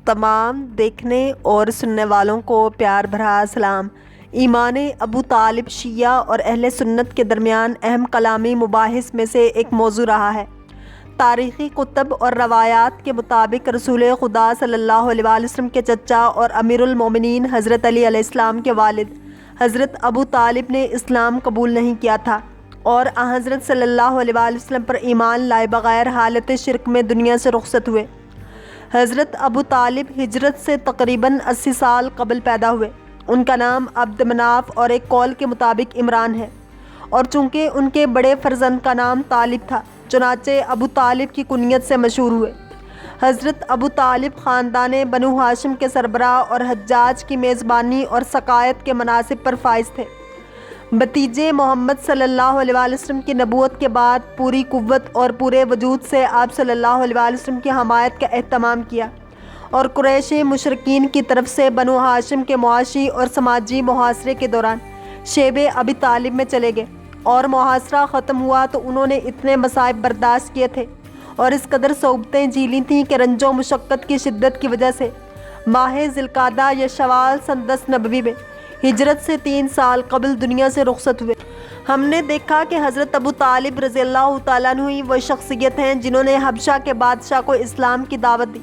تمام دیکھنے اور سننے والوں کو پیار بھرا سلام۔ ایمان ابو طالب شیعہ اور اہل سنت کے درمیان اہم کلامی مباحث میں سے ایک موضوع رہا ہے۔ تاریخی کتب اور روایات کے مطابق رسول خدا صلی اللہ علیہ وسلم کے چچا اور امیر المومنین حضرت علی علیہ السلام کے والد حضرت ابو طالب نے اسلام قبول نہیں کیا تھا اور حضرت صلی اللہ علیہ وسلم پر ایمان لائے بغیر حالت شرک میں دنیا سے رخصت ہوئے۔ حضرت ابو طالب ہجرت سے تقریباً 80 سال قبل پیدا ہوئے۔ ان کا نام عبد مناف اور ایک قول کے مطابق عمران ہے، اور چونکہ ان کے بڑے فرزند کا نام طالب تھا چنانچہ ابو طالب کی کنیت سے مشہور ہوئے۔ حضرت ابو طالب خاندان بنو ہاشم کے سربراہ اور حجاج کی میزبانی اور سقائیت کے مناصب پر فائز تھے۔ بھتیجے محمد صلی اللہ علیہ وسلم کی نبوت کے بعد پوری قوت اور پورے وجود سے آپ صلی اللہ علیہ وسلم کی حمایت کا اہتمام کیا اور قریش مشرکین کی طرف سے بنو ہاشم کے معاشی اور سماجی محاصرے کے دوران شیب ابی طالب میں چلے گئے، اور محاصرہ ختم ہوا تو انہوں نے اتنے مصائب برداشت کیے تھے اور اس قدر صعوبتیں جھیلی تھیں کہ رنج و مشقت کی شدت کی وجہ سے ماہ ذی القعدہ یا شوال سن 10 نبوی میں ہجرت سے 3 سال قبل دنیا سے رخصت ہوئے۔ ہم نے دیکھا کہ حضرت ابو طالب رضی اللہ تعالیٰ عنہ ہی وہ شخصیت ہیں جنہوں نے حبشہ کے بادشاہ کو اسلام کی دعوت دی،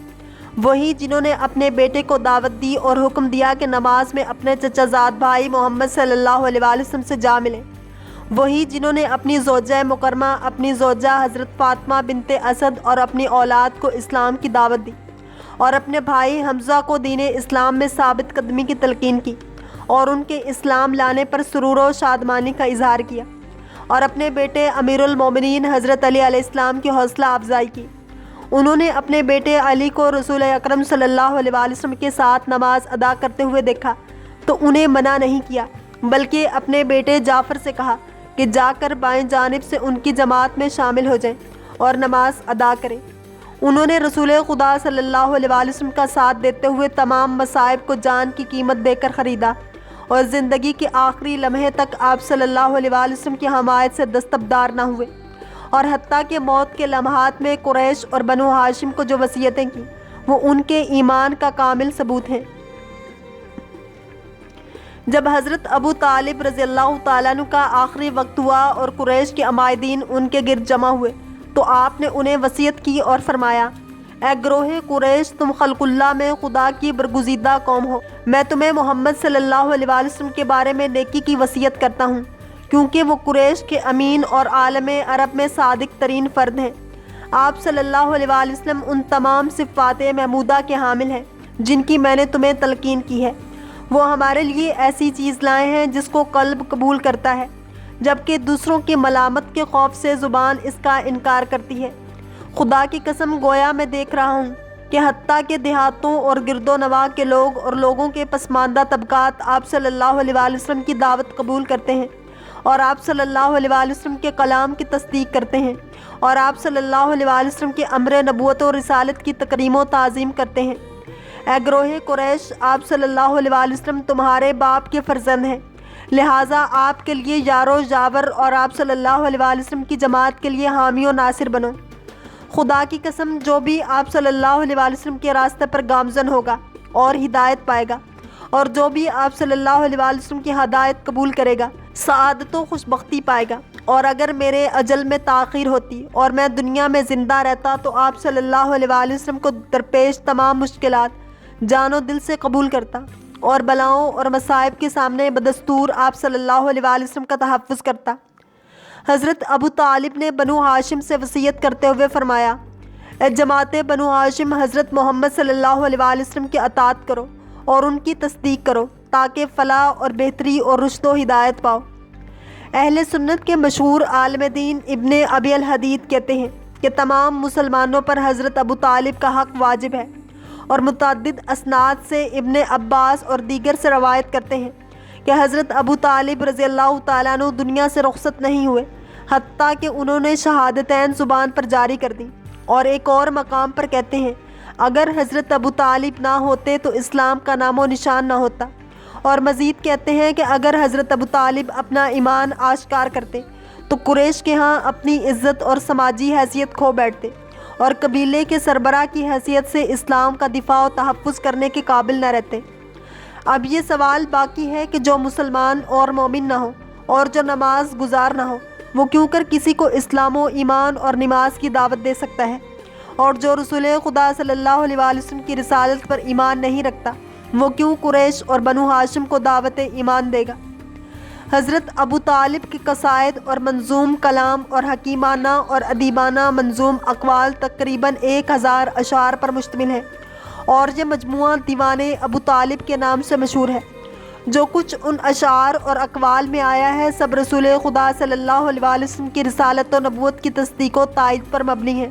وہی جنہوں نے اپنے بیٹے کو دعوت دی اور حکم دیا کہ نماز میں اپنے چچا زاد بھائی محمد صلی اللہ علیہ وسلم سے جا ملیں، وہی جنہوں نے اپنی زوجہ مکرمہ اپنی زوجہ حضرت فاطمہ بنت اسد اور اپنی اولاد کو اسلام کی دعوت دی، اور اپنے بھائی حمزہ کو دین اسلام میں ثابت قدمی کی تلقین کی اور ان کے اسلام لانے پر سرور و شادمانی کا اظہار کیا، اور اپنے بیٹے امیر المومنین حضرت علی علیہ السلام کی حوصلہ افزائی کی۔ انہوں نے اپنے بیٹے علی کو رسول اکرم صلی اللہ علیہ وسلم کے ساتھ نماز ادا کرتے ہوئے دیکھا تو انہیں منع نہیں کیا، بلکہ اپنے بیٹے جعفر سے کہا کہ جا کر بائیں جانب سے ان کی جماعت میں شامل ہو جائیں اور نماز ادا کریں۔ انہوں نے رسول خدا صلی اللہ علیہ وسلم کا ساتھ دیتے ہوئے تمام مصائب کو جان کی قیمت دے کر خریدا، اور زندگی کے آخری لمحے تک آپ صلی اللہ علیہ وسلم کی حمایت سے دستبردار نہ ہوئے، اور حتیٰ کہ موت کے لمحات میں قریش اور بنو ہاشم کو جو وصیتیں کی وہ ان کے ایمان کا کامل ثبوت ہیں۔ جب حضرت ابو طالب رضی اللہ تعالیٰ عنہ کا آخری وقت ہوا اور قریش کے عمائدین ان کے گرد جمع ہوئے تو آپ نے انہیں وصیت کی اور فرمایا، اے گروہ قریش، تم خلق اللہ میں خدا کی برگزیدہ قوم ہو۔ میں تمہیں محمد صلی اللہ علیہ وسلم کے بارے میں نیکی کی وصیت کرتا ہوں، کیونکہ وہ قریش کے امین اور عالم عرب میں صادق ترین فرد ہیں۔ آپ صلی اللہ علیہ وسلم ان تمام صفات محمودہ کے حامل ہیں جن کی میں نے تمہیں تلقین کی ہے۔ وہ ہمارے لیے ایسی چیز لائے ہیں جس کو قلب قبول کرتا ہے، جبکہ دوسروں کی ملامت کے خوف سے زبان اس کا انکار کرتی ہے۔ خدا کی قسم، گویا میں دیکھ رہا ہوں کہ حتیٰ کہ دیہاتوں اور گرد و نواح کے لوگ اور لوگوں کے پسماندہ طبقات آپ صلی اللہ علیہ وسلم کی دعوت قبول کرتے ہیں اور آپ صلی اللہ علیہ وسلم کے کلام کی تصدیق کرتے ہیں اور آپ صلی اللہ علیہ وسلم کے امر نبوت و رسالت کی تکریم و تعظیم کرتے ہیں۔ اے گروہ قریش، آپ صلی اللہ علیہ وسلم تمہارے باپ کے فرزند ہیں، لہٰذا آپ کے لیے یار و جاور اور آپ صلی اللہ علیہ وسلم کی جماعت کے لیے حامی و ناصر بنو۔ خدا کی قسم، جو بھی آپ صلی اللہ علیہ وسلم کے راستے پر گامزن ہوگا اور ہدایت پائے گا، اور جو بھی آپ صلی اللہ علیہ وسلم کی ہدایت قبول کرے گا، سعادت و خوشبختی پائے گا۔ اور اگر میرے اجل میں تاخیر ہوتی اور میں دنیا میں زندہ رہتا تو آپ صلی اللہ علیہ وسلم کو درپیش تمام مشکلات جان و دل سے قبول کرتا اور بلاؤں اور مصائب کے سامنے بدستور آپ صلی اللہ علیہ وسلم کا تحفظ کرتا۔ حضرت ابو طالب نے بنو ہاشم سے وصیت کرتے ہوئے فرمایا، اے جماعت بنو ہاشم، حضرت محمد صلی اللہ علیہ وسلم کی اطاعت کرو اور ان کی تصدیق کرو تاکہ فلاح اور بہتری اور رشد و ہدایت پاؤ۔ اہل سنت کے مشہور عالم دین ابن ابی الحدید کہتے ہیں کہ تمام مسلمانوں پر حضرت ابو طالب کا حق واجب ہے، اور متعدد اسناد سے ابن عباس اور دیگر سے روایت کرتے ہیں کہ حضرت ابو طالب رضی اللہ تعالیٰ عنہ دنیا سے رخصت نہیں ہوئے حتیٰ کہ انہوں نے شہادتین زبان پر جاری کر دیں، اور ایک اور مقام پر کہتے ہیں، اگر حضرت ابو طالب نہ ہوتے تو اسلام کا نام و نشان نہ ہوتا، اور مزید کہتے ہیں کہ اگر حضرت ابو طالب اپنا ایمان آشکار کرتے تو قریش کے ہاں اپنی عزت اور سماجی حیثیت کھو بیٹھتے، اور قبیلے کے سربراہ کی حیثیت سے اسلام کا دفاع و تحفظ کرنے کے قابل نہ رہتے۔ اب یہ سوال باقی ہے کہ جو مسلمان اور مومن نہ ہو اور جو نماز گزار نہ ہو، وہ کیوں کر کسی کو اسلام و ایمان اور نماز کی دعوت دے سکتا ہے؟ اور جو رسول خدا صلی اللہ علیہ وسلم کی رسالت پر ایمان نہیں رکھتا، وہ کیوں قریش اور بنو ہاشم کو دعوت ایمان دے گا؟ حضرت ابو طالب کے قصائد اور منظوم کلام اور حکیمانہ اور ادیبانہ منظوم اقوال تقریباً 1000 اشعار پر مشتمل ہے، اور یہ مجموعہ دیوان ابو طالب کے نام سے مشہور ہے۔ جو کچھ ان اشعار اور اقوال میں آیا ہے سب رسول خدا صلی اللہ علیہ وسلم کی رسالت و نبوت کی تصدیق و تائید پر مبنی ہے۔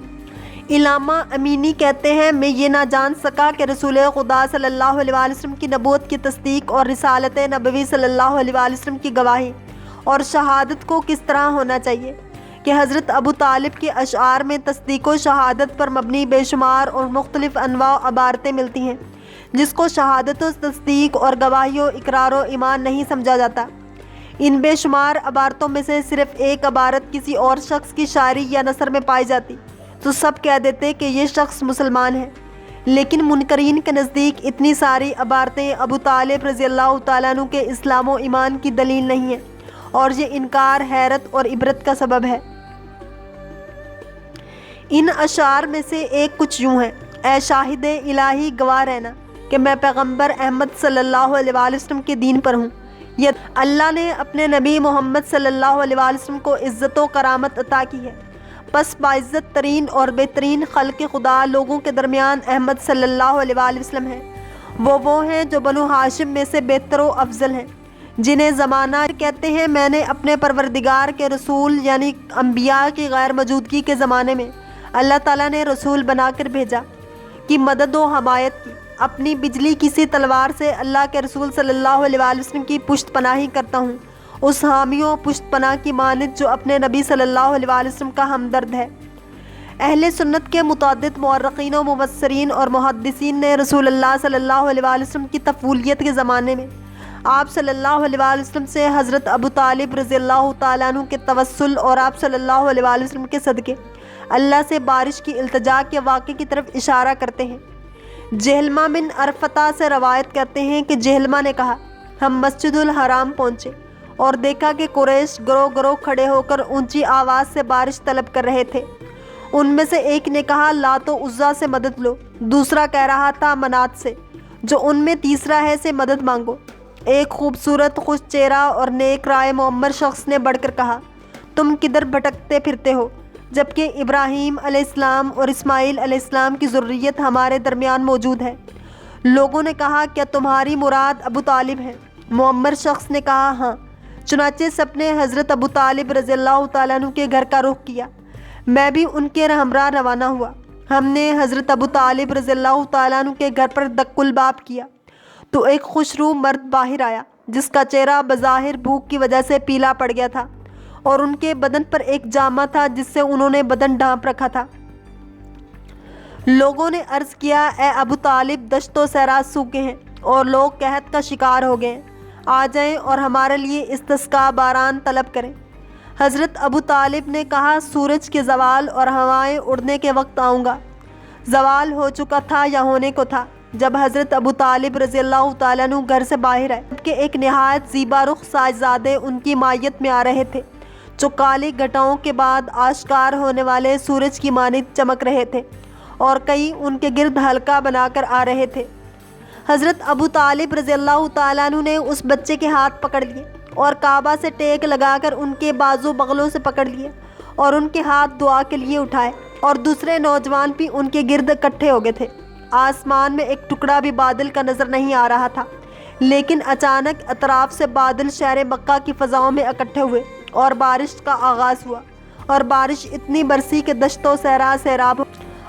علامہ امینی کہتے ہیں، میں یہ نہ جان سکا کہ رسول خدا صلی اللہ علیہ وسلم کی نبوت کی تصدیق اور رسالت نبوی صلی اللہ علیہ وسلم کی گواہی اور شہادت کو کس طرح ہونا چاہیے کہ حضرت ابو طالب کے اشعار میں تصدیق و شہادت پر مبنی بے شمار اور مختلف انواع و عبارتیں ملتی ہیں، جس کو شہادت و تصدیق اور گواہی و اقرار و ایمان نہیں سمجھا جاتا۔ ان بے شمار عبارتوں میں سے صرف ایک عبارت کسی اور شخص کی شاعری یا نثر میں پائی جاتی تو سب کہہ دیتے کہ یہ شخص مسلمان ہے، لیکن منکرین کے نزدیک اتنی ساری عبارتیں ابو طالب رضی اللہ تعالیٰ عنہ کے اسلام و ایمان کی دلیل نہیں ہیں، اور یہ انکار حیرت اور عبرت کا سبب ہے۔ ان اشعار میں سے ایک کچھ یوں ہے: اے شاہد الہی، گواہ رہنا کہ میں پیغمبر احمد صلی اللہ علیہ وسلم کے دین پر ہوں۔ یہ اللہ نے اپنے نبی محمد صلی اللہ علیہ وسلم کو عزت و کرامت عطا کی ہے، پس باعزت ترین اور بہترین خلق خدا لوگوں کے درمیان احمد صلی اللہ علیہ وآلہ وسلم ہیں۔ وہ ہیں جو بنو ہاشم میں سے بہتر و افضل ہیں، جنہیں زمانہ کہتے ہیں۔ میں نے اپنے پروردگار کے رسول یعنی انبیاء کی غیر موجودگی کے زمانے میں اللہ تعالیٰ نے رسول بنا کر بھیجا کہ مدد و حمایت کی۔ اپنی بجلی کسی تلوار سے اللہ کے رسول صلی اللہ علیہ وآلہ وسلم کی پشت پناہی کرتا ہوں، اس حامی و پشت پناہ کی مانند جو اپنے نبی صلی اللہ علیہ وآلہ وسلم کا ہمدرد ہے۔ اہل سنت کے متعدد مورخین و مفسرین اور محدثین نے رسول اللہ صلی اللہ علیہ وآلہ وسلم کی طفولیت کے زمانے میں آپ صلی اللہ علیہ وآلہ وسلم سے حضرت ابو طالب رضی اللہ تعالیٰ عنہ کے توسل اور آپ صلی اللہ علیہ وآلہ وسلم کے صدقے اللہ سے بارش کی التجا کے واقعے کی طرف اشارہ کرتے ہیں۔ جہلمہ بن عرفتہ سے روایت کرتے ہیں کہ جہلمہ نے کہا، ہم مسجد الحرام پہنچے اور دیکھا کہ قریش گروہ گروہ کھڑے ہو کر اونچی آواز سے بارش طلب کر رہے تھے۔ ان میں سے ایک نے کہا، لات و عزیٰ سے مدد لو، دوسرا کہہ رہا تھا منات سے، جو ان میں تیسرا ہے سے مدد مانگو۔ ایک خوبصورت خوش چہرہ اور نیک رائے معمر شخص نے بڑھ کر کہا، تم کدھر بھٹکتے پھرتے ہو، جبکہ ابراہیم علیہ السلام اور اسماعیل علیہ السلام کی ذریت ہمارے درمیان موجود ہے۔ لوگوں نے کہا، کیا تمہاری مراد ابو طالب ہے؟ معمر شخص نے کہا، ہاں۔ چنانچہ سب نے حضرت ابو طالب رضی اللہ تعالیٰ عنہ کے گھر کا رخ کیا۔ میں بھی ان کے ہمراہ روانہ ہوا۔ ہم نے حضرت ابو طالب رضی اللہ تعالیٰ عنہ کے گھر پر دق الباب کیا تو ایک خوش رو مرد باہر آیا، جس کا چہرہ بظاہر بھوک کی وجہ سے پیلا پڑ گیا تھا، اور ان کے بدن پر ایک جامہ تھا جس سے انہوں نے بدن ڈھانپ رکھا تھا۔ لوگوں نے عرض کیا، اے ابو طالب، دشت و صحرا سوکھے ہیں اور لوگ قحط کا شکار ہو گئے ہیں، آ جائیں اور ہمارے لیے استسقاء باران طلب کریں۔ حضرت ابو طالب نے کہا، سورج کے زوال اور ہوائیں اڑنے کے وقت آؤں گا۔ زوال ہو چکا تھا یا ہونے کو تھا جب حضرت ابو طالب رضی اللہ تعالیٰ عنہ گھر سے باہر آئے، جبکہ ایک نہایت زیبا رخ صاحبزادے ان کی مائیت میں آ رہے تھے، جو کالی گھٹاؤں کے بعد آشکار ہونے والے سورج کی مانند چمک رہے تھے، اور کئی ان کے گرد حلقہ بنا کر آ رہے تھے۔ حضرت ابو طالب رضی اللہ تعالیٰ عنہ نے اس بچے کے ہاتھ پکڑ لیے اور کعبہ سے ٹیک لگا کر ان کے بازو بغلوں سے پکڑ لیے اور ان کے ہاتھ دعا کے لیے اٹھائے، اور دوسرے نوجوان بھی ان کے گرد اکٹھے ہو گئے تھے۔ آسمان میں ایک ٹکڑا بھی بادل کا نظر نہیں آ رہا تھا، لیکن اچانک اطراف سے بادل شہر مکہ کی فضاؤں میں اکٹھے ہوئے اور بارش کا آغاز ہوا، اور بارش اتنی برسی کہ دشت و صحرا سیراب ہو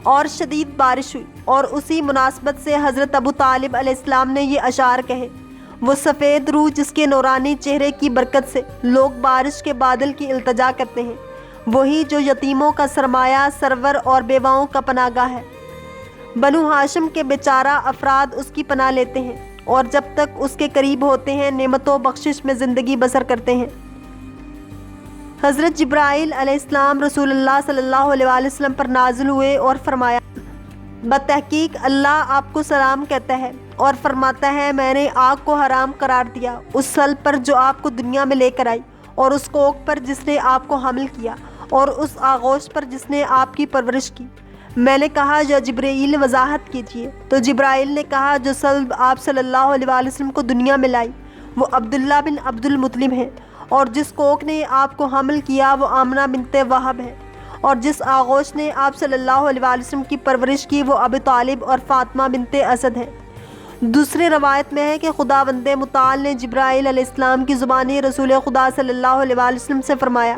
اور شدید بارش ہوئی۔ اور اسی مناسبت سے حضرت ابو طالب علیہ السلام نے یہ اشعار کہے، وہ سفید روح جس کے نورانی چہرے کی برکت سے لوگ بارش کے بادل کی التجا کرتے ہیں، وہی جو یتیموں کا سرمایہ، سرور اور بیواؤں کا پناہ گاہ ہے۔ بنو ہاشم کے بیچارہ افراد اس کی پناہ لیتے ہیں اور جب تک اس کے قریب ہوتے ہیں نعمت و بخشش میں زندگی بسر کرتے ہیں۔ حضرت جبرائیل علیہ السلام رسول اللہ صلی اللہ علیہ وآلہ وسلم پر نازل ہوئے اور فرمایا، بتحقیق اللہ آپ کو سلام کہتا ہے اور فرماتا ہے، میں نے آگ کو حرام قرار دیا اس سلب پر جو آپ کو دنیا میں لے کر آئی، اور اس کوکھ پر جس نے آپ کو حمل کیا، اور اس آغوش پر جس نے آپ کی پرورش کی۔ میں نے کہا، یا جبرائیل وضاحت کیجیے۔ تو جبرائیل نے کہا، جو سلب آپ صلی اللہ علیہ وآلہ وسلم کو دنیا میں لائی وہ عبداللہ بن عبد المطلب ہے، اور جس کوکھ نے آپ کو حمل کیا وہ آمنہ بنت وہب ہے، اور جس آغوش نے آپ صلی اللہ علیہ وآلہ وسلم کی پرورش کی وہ ابو طالب اور فاطمہ بنت اسد ہے۔ دوسری روایت میں ہے کہ خداوند متعال نے جبرائیل علیہ السلام کی زبانی رسول خدا صلی اللہ علیہ وآلہ وسلم سے فرمایا،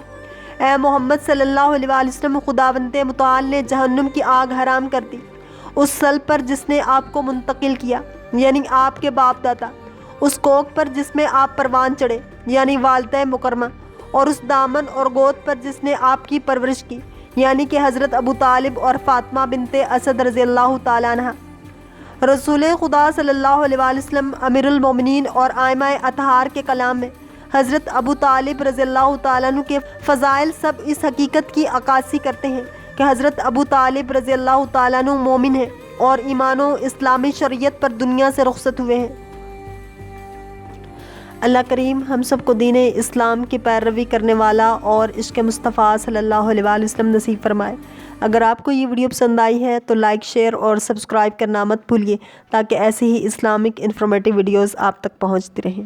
اے محمد صلی اللہ علیہ وآلہ وسلم، خداوند متعال نے جہنم کی آگ حرام کر دی اس سلب پر جس نے آپ کو منتقل کیا، یعنی آپ کے باپ دادا، اس کوکھ پر جس میں آپ پروان چڑھے، یعنی والدہ مکرمہ، اور اس دامن اور گود پر جس نے آپ کی پرورش کی، یعنی کہ حضرت ابو طالب اور فاطمہ بنت اسد رضی اللہ تعالیٰ عنہ۔ رسول خدا صلی اللہ علیہ وآلہ وسلم امیر المومنین اور ائمہ اطہار کے کلام میں حضرت ابو طالب رضی اللہ تعالیٰ عنہ کے فضائل سب اس حقیقت کی عکاسی کرتے ہیں کہ حضرت ابو طالب رضی اللہ تعالیٰ عنہ مومن ہیں اور ایمان و اسلامی شریعت پر دنیا سے رخصت ہوئے ہیں۔ اللہ کریم ہم سب کو دین اسلام کی پیروی کرنے والا اور عشق مصطفیٰ صلی اللہ علیہ وآلہ وسلم نصیب فرمائے۔ اگر آپ کو یہ ویڈیو پسند آئی ہے تو لائک، شیئر اور سبسکرائب کرنا مت بھولیے تاکہ ایسی ہی اسلامک انفارمیٹیو ویڈیوز آپ تک پہنچتی رہیں۔